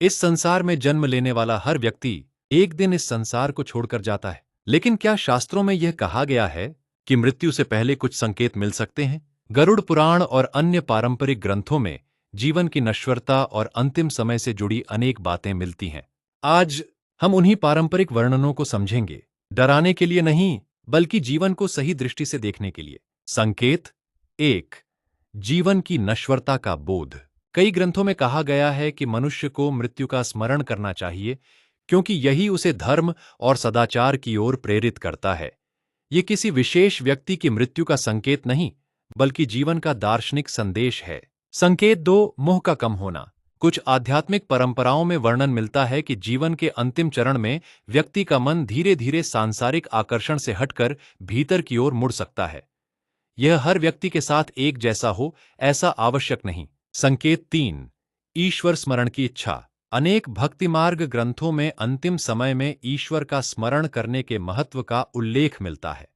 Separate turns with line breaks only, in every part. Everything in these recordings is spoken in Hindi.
इस संसार में जन्म लेने वाला हर व्यक्ति एक दिन इस संसार को छोड़कर जाता है। लेकिन क्या शास्त्रों में यह कहा गया है कि मृत्यु से पहले कुछ संकेत मिल सकते हैं? गरुड़ पुराण और अन्य पारंपरिक ग्रंथों में जीवन की नश्वरता और अंतिम समय से जुड़ी अनेक बातें मिलती हैं। आज हम उन्हीं पारंपरिक वर्णनों को समझेंगे, डराने के लिए नहीं, बल्कि जीवन को सही दृष्टि से देखने के लिए। संकेत 1, जीवन की नश्वरता का बोध। कई ग्रंथों में कहा गया है कि मनुष्य को मृत्यु का स्मरण करना चाहिए, क्योंकि यही उसे धर्म और सदाचार की ओर प्रेरित करता है। ये किसी विशेष व्यक्ति की मृत्यु का संकेत नहीं, बल्कि जीवन का दार्शनिक संदेश है। संकेत 2, मोह का कम होना। कुछ आध्यात्मिक परंपराओं में वर्णन मिलता है कि जीवन के अंतिम चरण में व्यक्ति का मन धीरे धीरे सांसारिक आकर्षण से हटकर भीतर की ओर मुड़ सकता है। यह हर व्यक्ति के साथ एक जैसा हो, ऐसा आवश्यक नहीं। संकेत 3, ईश्वर स्मरण की इच्छा। अनेक भक्ति मार्ग ग्रंथों में अंतिम समय में ईश्वर का स्मरण करने के महत्व का उल्लेख मिलता है।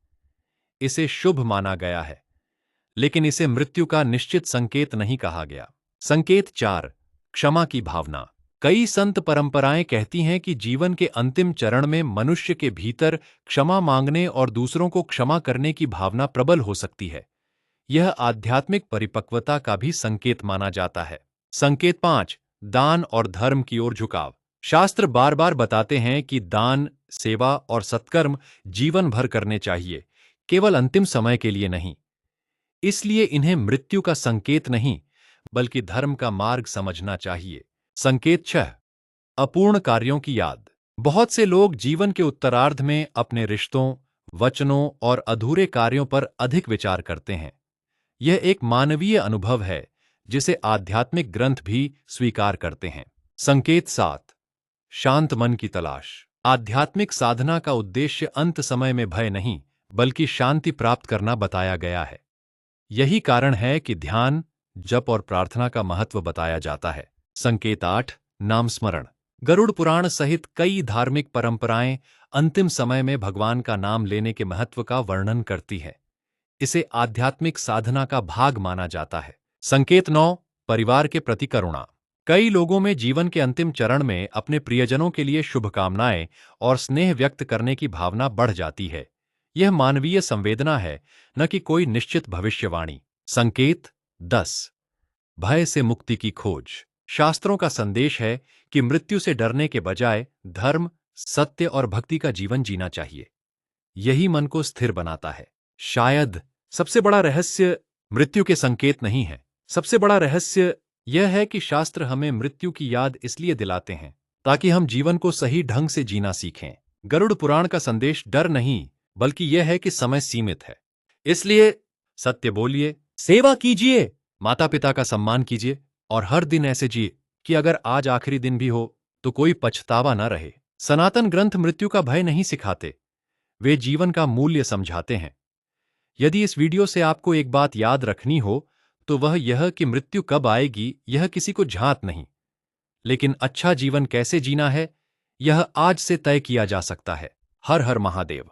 इसे शुभ माना गया है, लेकिन इसे मृत्यु का निश्चित संकेत नहीं कहा गया। संकेत 4, क्षमा की भावना। कई संत परंपराएं कहती हैं कि जीवन के अंतिम चरण में मनुष्य के भीतर क्षमा मांगने और दूसरों को क्षमा करने की भावना प्रबल हो सकती है। यह आध्यात्मिक परिपक्वता का भी संकेत माना जाता है। संकेत 5, दान और धर्म की ओर झुकाव। शास्त्र बार बार बताते हैं कि दान, सेवा और सत्कर्म जीवन भर करने चाहिए, केवल अंतिम समय के लिए नहीं। इसलिए इन्हें मृत्यु का संकेत नहीं, बल्कि धर्म का मार्ग समझना चाहिए। संकेत 6, अपूर्ण कार्यों की याद। बहुत से लोग जीवन के उत्तरार्ध में अपने रिश्तों, वचनों और अधूरे कार्यों पर अधिक विचार करते हैं। यह एक मानवीय अनुभव है, जिसे आध्यात्मिक ग्रंथ भी स्वीकार करते हैं। संकेत 7, शांत मन की तलाश। आध्यात्मिक साधना का उद्देश्य अंत समय में भय नहीं, बल्कि शांति प्राप्त करना बताया गया है। यही कारण है कि ध्यान, जप और प्रार्थना का महत्व बताया जाता है। संकेत 8, नाम स्मरण। गरुड़ पुराण सहित कई धार्मिक परंपराएं अंतिम समय में भगवान का नाम लेने के महत्व का वर्णन करती है। इसे आध्यात्मिक साधना का भाग माना जाता है। संकेत 9, परिवार के प्रति करुणा। कई लोगों में जीवन के अंतिम चरण में अपने प्रियजनों के लिए शुभकामनाएं और स्नेह व्यक्त करने की भावना बढ़ जाती है। यह मानवीय संवेदना है, न कि कोई निश्चित भविष्यवाणी। संकेत 10, भय से मुक्ति की खोज। शास्त्रों का संदेश है कि मृत्यु से डरने के बजाय धर्म, सत्य और भक्ति का जीवन जीना चाहिए। यही मन को स्थिर बनाता है। शायद सबसे बड़ा रहस्य मृत्यु के संकेत नहीं है। सबसे बड़ा रहस्य यह है कि शास्त्र हमें मृत्यु की याद इसलिए दिलाते हैं ताकि हम जीवन को सही ढंग से जीना सीखें। गरुड़ पुराण का संदेश डर नहीं, बल्कि यह है कि समय सीमित है। इसलिए सत्य बोलिए, सेवा कीजिए, माता पिता का सम्मान कीजिए और हर दिन ऐसे जिए कि अगर आज आखिरी दिन भी हो तो कोई पछतावा न रहे। सनातन ग्रंथ मृत्यु का भय नहीं सिखाते, वे जीवन का मूल्य समझाते हैं। यदि इस वीडियो से आपको एक बात याद रखनी हो तो वह यह कि मृत्यु कब आएगी यह किसी को झांत नहीं, लेकिन अच्छा जीवन कैसे जीना है यह आज से तय किया जा सकता है। हर हर महादेव।